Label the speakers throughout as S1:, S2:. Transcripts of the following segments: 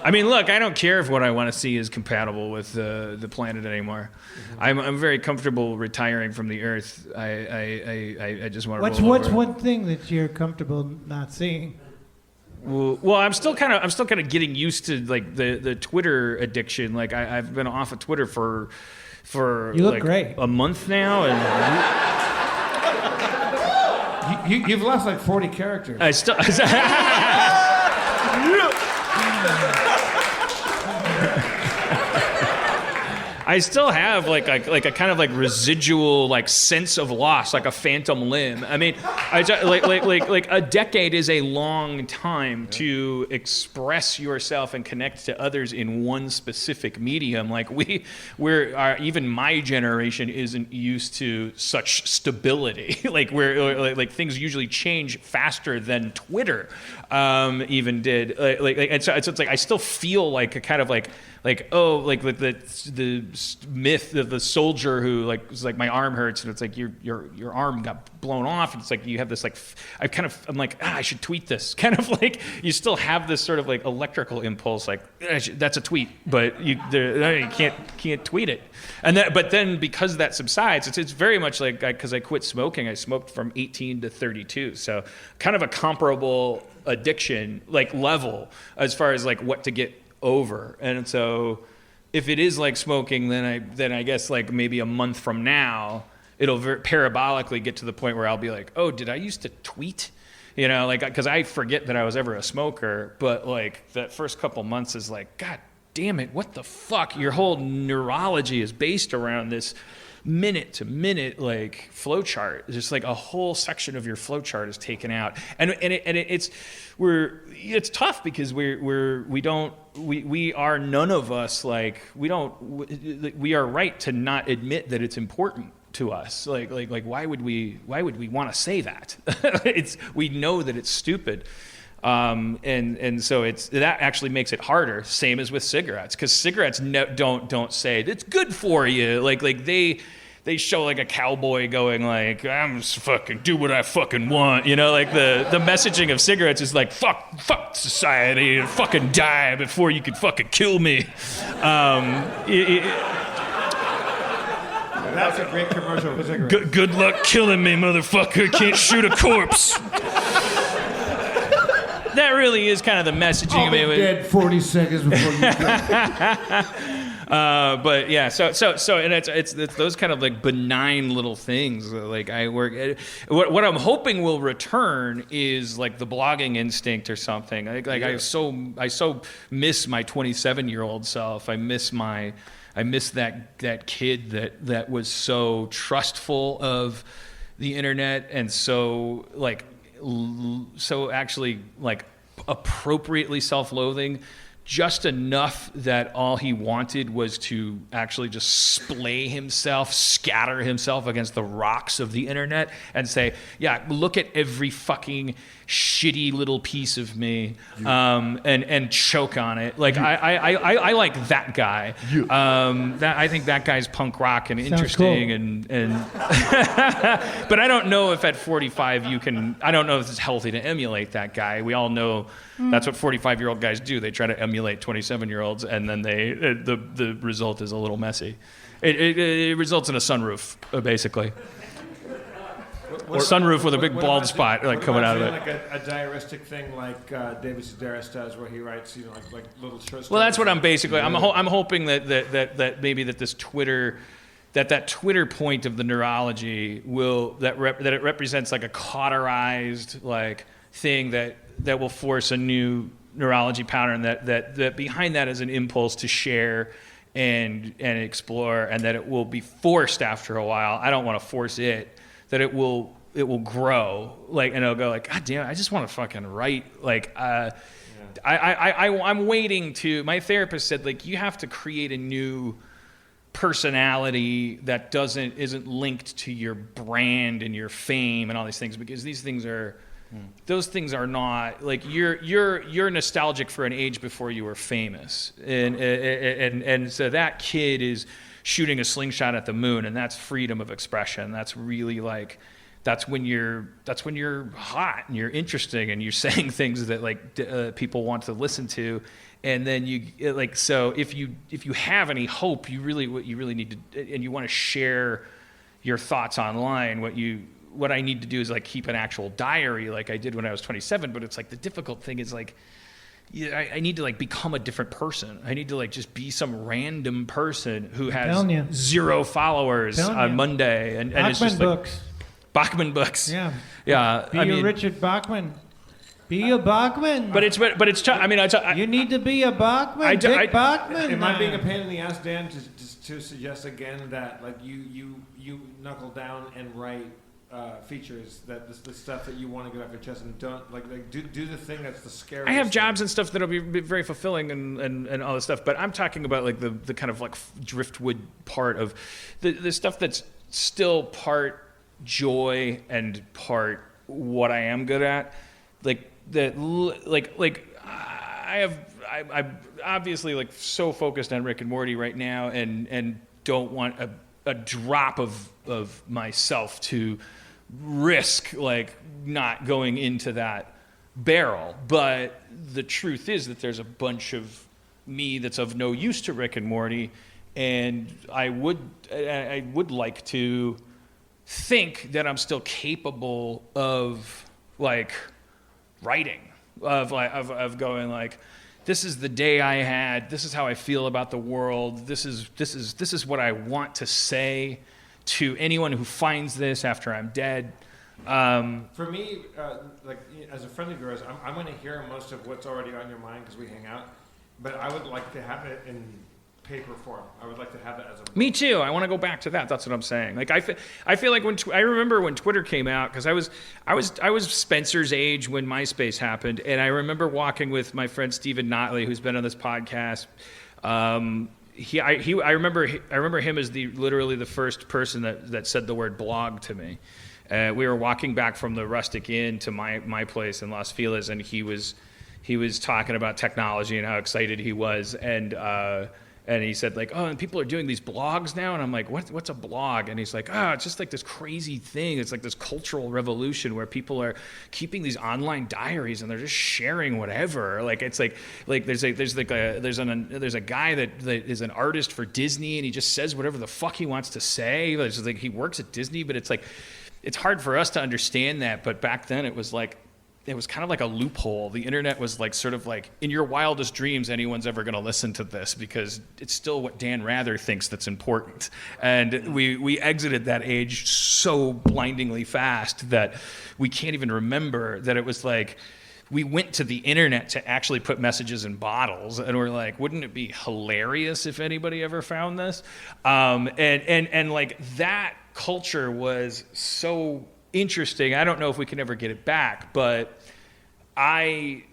S1: I mean, look, I don't care if what I want to see is compatible with the planet anymore. Mm-hmm. I'm very comfortable retiring from the Earth. I just want to.
S2: What's one thing that you're comfortable not seeing?
S1: Well, I'm still kind of getting used to like the Twitter addiction. Like I've been off of Twitter for
S2: you look
S1: like
S2: great.
S1: a month now, and
S3: you've lost like 40 characters.
S1: I still. I still have like a kind of like residual like sense of loss, like a phantom limb. I mean, like a decade is a long time to express yourself and connect to others in one specific medium. Like even my generation isn't used to such stability. Like like things usually change faster than Twitter even did. And so it's like I still feel like a kind of like the myth of the soldier who like was like my arm hurts and it's like your arm got blown off and it's like you have this like I'm like I should tweet this kind of like you still have this sort of like electrical impulse like that's a tweet but you can't tweet it but then because that subsides it's very much like because I quit smoking. I smoked from 18 to 32, so kind of a comparable addiction like level as far as like what to get over. And so if it is like smoking, then I guess like maybe a month from now it'll parabolically get to the point where I'll be like, oh, did I used to tweet? You know, like because I forget that I was ever a smoker, but like that first couple months is like, God damn it, what the fuck? Your whole neurology is based around this minute to minute like flow chart. Just like a whole section of your flow chart is taken out, and it's tough because we are none of us like we are right to not admit that it's important to us. Like why would we want to say that? We know that it's stupid. And so that actually makes it harder. Same as with cigarettes, because cigarettes don't say it's good for you. Like they show like a cowboy going like I'm just fucking do what I fucking want. You know, like the messaging of cigarettes is like fuck society and fucking die before you could fucking kill me.
S3: That's a great commercial for cigarettes.
S1: Good luck killing me, motherfucker. Can't shoot a corpse. That really is kind of the messaging.
S3: I'll be dead 40 seconds before you go.
S1: But yeah, so and it's those kind of like benign little things. Like I work. What I'm hoping will return is like the blogging instinct or something. I so miss my 27-year-old self. I miss that kid that was so trustful of the internet and so actually like appropriately self-loathing, just enough that all he wanted was to actually just scatter himself against the rocks of the internet and say, yeah, look at every fucking shitty little piece of me, and choke on it. Like I like that guy. I think that guy's punk rock and interesting, cool. and but I don't know if at 45 I don't know if it's healthy to emulate that guy. We all know that's what 45-year-old guys do. They try to emulate 27-year-olds, and then the result is a little messy. It results in a sunroof, basically. Or sunroof with a big bald spot like coming out of it.
S3: Like a diaristic thing like David Sedaris does, where he writes, like little short stories.
S1: Well, that's what I'm basically. I'm hoping that maybe that this Twitter, that Twitter point of the neurology that it represents like a cauterized like thing that will force a new neurology pattern that behind that is an impulse to share and explore, and that it will be forced after a while. I don't want to force it. That it will grow, like, and it'll go like, God damn it, I just want to fucking write. Like, I'm waiting to. My therapist said like you have to create a new personality that isn't linked to your brand and your fame and all these things, because these things are. Those things are not like you're nostalgic for an age before you were famous, and so that kid is shooting a slingshot at the moon, and that's freedom of expression. That's really like that's when you're hot and you're interesting and you're saying things that like people want to listen to, And then so if you have any hope, what you really need to, and you want to share your thoughts online, what I need to do is like keep an actual diary like I did when I was 27. But it's like the difficult thing is like, I need to like become a different person. I need to like just be some random person who has 0 followers on Monday, and it's just like Bachman books.
S2: Yeah.
S1: Yeah.
S2: Be a Richard Bachman. Be a Bachman.
S1: But it's tough. I mean,
S2: you need to be a Bachman. Dick Bachman.
S3: Am I being a pain in the ass, Dan, to suggest again that like you knuckle down and write features, that the stuff that you want to get off your chest, and don't do the thing that's the scariest.
S1: I have jobs and stuff that'll be very fulfilling and all this stuff, but I'm talking about like the kind of like driftwood part of the stuff that's still part joy and part what I am good at. I'm obviously like so focused on Rick and Morty right now, and don't want a drop of myself to risk like not going into that barrel. But the truth is that there's a bunch of me that's of no use to Rick and Morty, and I would like to think that I'm still capable of like writing, of going like, this is the day I had, this is how I feel about the world, this is what I want to say to anyone who finds this after I'm dead.
S3: For me, like as a friend of yours, I'm going to hear most of what's already on your mind because we hang out, but I would like to have it in paper form. I would like to have it as a book.
S1: Me too. I want to go back to that. That's what I'm saying. Like I feel like I remember when Twitter came out, because I was Spencer's age when MySpace happened, and I remember walking with my friend Stephen Notley, who's been on this podcast. I remember him as literally the first person that said the word blog to me. We were walking back from the Rustic Inn to my place in Los Feliz, and he was talking about technology and how excited he was, and he said like, oh, and people are doing these blogs now, and I'm like, what's a blog? And he's like, oh, it's just like this crazy thing. It's like this cultural revolution where people are keeping these online diaries and they're just sharing whatever. Like it's like there's a guy that is an artist for Disney, and he just says whatever the fuck he wants to say. It's like he works at Disney, but it's like it's hard for us to understand that. But back then it was kind of like a loophole. The internet was like sort of like, in your wildest dreams, anyone's ever going to listen to this because it's still what Dan Rather thinks that's important. And we exited that age so blindingly fast that we can't even remember that it was like, we went to the internet to actually put messages in bottles, and we're like, wouldn't it be hilarious if anybody ever found this? And like that culture was so interesting. I don't know if we can ever get it back, but I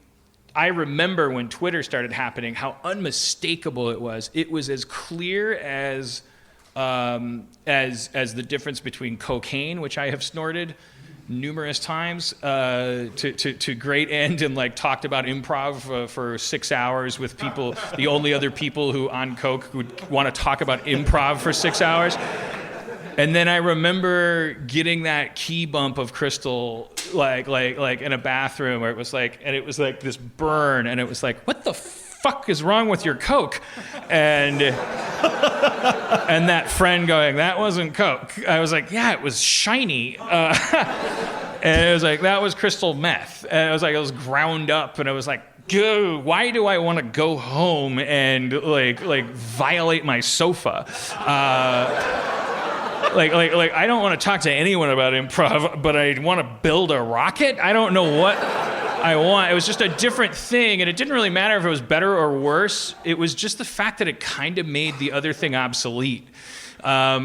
S1: remember when Twitter started happening, how unmistakable it was. It was as clear as the difference between cocaine, which I have snorted numerous times to great end, and like talked about improv for 6 hours with people, the only other people who on coke would want to talk about improv for 6 hours. And then I remember getting that key bump of Crystal, like in a bathroom where it was like this burn, and it was like, what the fuck is wrong with your coke? And that friend going, that wasn't coke. I was like, yeah, it was shiny. And it was like, that was crystal meth. And it was like, it was ground up, and it was like, why do I want to go home and like violate my sofa? Like I don't want to talk to anyone about improv, but I want to build a rocket. I don't know what I want. It was just a different thing, and it didn't really matter if it was better or worse. It was just the fact that it kind of made the other thing obsolete. I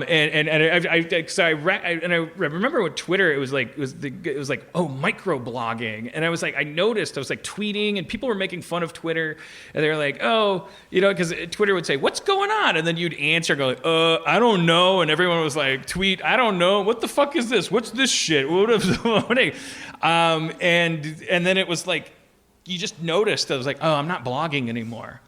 S1: remember with Twitter, it was like microblogging, and I was like tweeting, and people were making fun of Twitter, and they were like, oh, because Twitter would say, what's going on, and then you'd answer, go like, I don't know, and everyone was like, tweet, I don't know, what the fuck is this? What's this shit? And then it was like, you just noticed, I was like, oh, I'm not blogging anymore.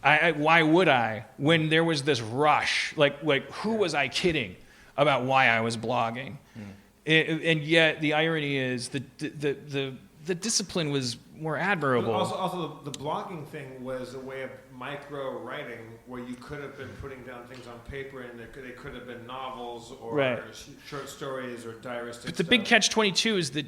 S1: Why would I? When there was this rush, like who was I kidding about why I was blogging? And yet the irony is the the discipline was more admirable.
S3: Also, the blogging thing was a way of micro writing where you could have been putting down things on paper, and they could have been novels or short stories or diaristic.
S1: But the big catch-22 is that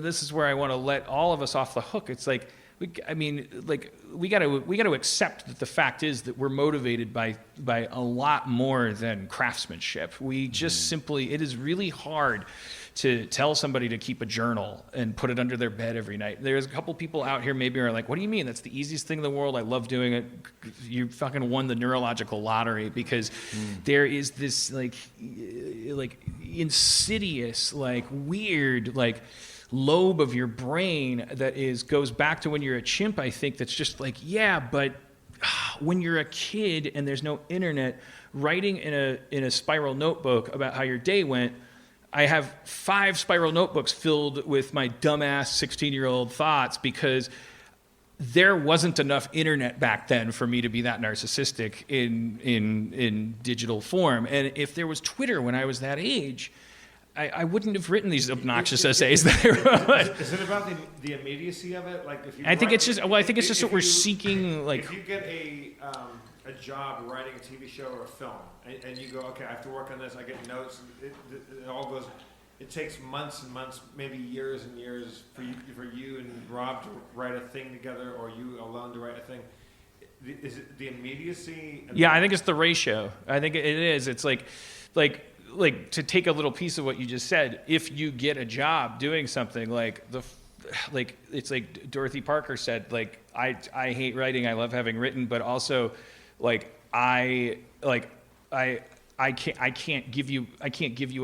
S1: this is where I want to let all of us off the hook. It's like, we got to accept that the fact is that we're motivated by a lot more than craftsmanship. We just simply, it is really hard to tell somebody to keep a journal and put it under their bed every night. There's a couple people out here maybe are like, what do you mean? That's the easiest thing in the world. I love doing it. You fucking won the neurological lottery, because there is this like insidious, like weird, like lobe of your brain that goes back to when you're a chimp, I think, that's just like, yeah, but when you're a kid and there's no internet, writing in a spiral notebook about how your day went, I have 5 spiral notebooks filled with my dumbass 16-year-old thoughts, because there wasn't enough internet back then for me to be that narcissistic in digital form. And if there was Twitter when I was that age, I wouldn't have written these obnoxious essays that I wrote.
S3: Is it about the immediacy of it? Like, if you
S1: I think it's just what we're seeking. Like,
S3: if you get a job writing a TV show or a film, and you go, okay, I have to work on this. I get notes. It all goes. It takes months and months, maybe years and years for you and Rob to write a thing together, or you alone to write a thing. Is it the immediacy?
S1: Yeah, I think it's the ratio. I think it is. It's like to take a little piece of what you just said. If you get a job doing something it's like Dorothy Parker said, like, I hate writing. I love having written, but also I can't give you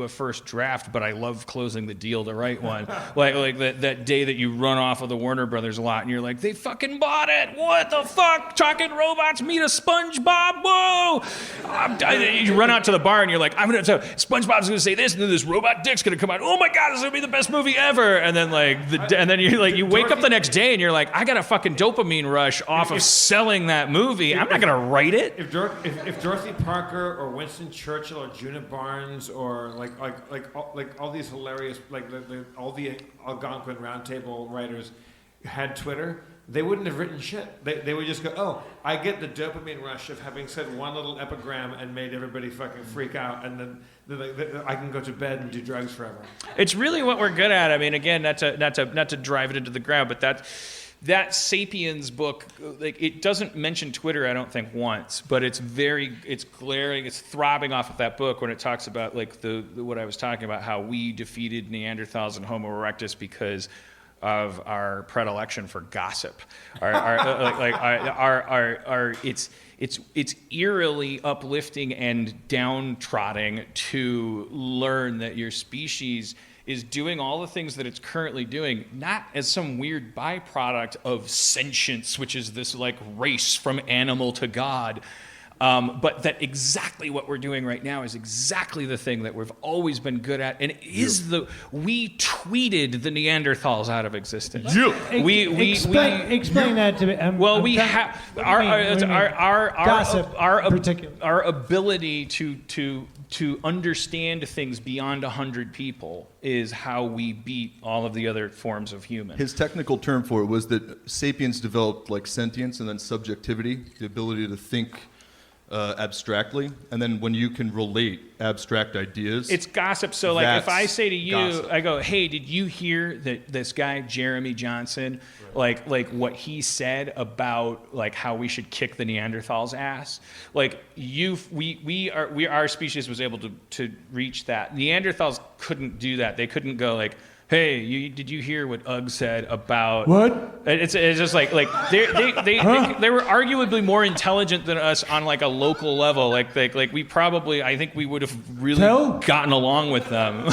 S1: a first draft, but I love closing the deal to write one. like that day that you run off of the Warner Brothers lot and you're like, they fucking bought it. What the fuck? Talking robots meet a SpongeBob. Whoa! You run out to the bar and you're like, SpongeBob's gonna say this, and then this robot dick's gonna come out. Oh my god, this is gonna be the best movie ever. And then you wake up the next day and you're like, I got a fucking dopamine rush off of selling that movie. I'm not gonna write it.
S3: If Dorothy Parker or Winston Churchill or Juna Barnes or like all these hilarious all the Algonquin Round Table writers had Twitter, they wouldn't have written shit. They would just go, oh, I get the dopamine rush of having said one little epigram and made everybody fucking freak out, and then I can go to bed and do drugs forever.
S1: It's really what we're good at. I mean, again, not to drive it into the ground, but that Sapiens book, it doesn't mention Twitter, I don't think, once, but it's glaring, it's throbbing off of that book when it talks about what I was talking about, how we defeated Neanderthals and Homo erectus because of our predilection for gossip. It's eerily uplifting and downtrodden to learn that your species is doing all the things that it's currently doing, not as some weird byproduct of sentience, which is this race from animal to God, but that exactly what we're doing right now is exactly the thing that we've always been good at, and we tweeted the Neanderthals out of existence.
S2: Yeah. Explain that to me.
S1: Our ability to understand things beyond 100 people is how we beat all of the other forms of human.
S4: His technical term for it was that sapiens developed sentience and then subjectivity, the ability to think abstractly, and then when you can relate abstract ideas,
S1: it's gossip. So if I say to you,
S4: gossip.
S1: I go, hey, did you hear that this guy Jeremy Johnson, right, what he said about how we should kick the Neanderthals' ass? Our species was able to reach that. Neanderthals couldn't do that. They couldn't go hey, did you hear what Ugg said about
S2: what?
S1: It's just they were arguably more intelligent than us on a local level. We probably, I think we would have really gotten along with them.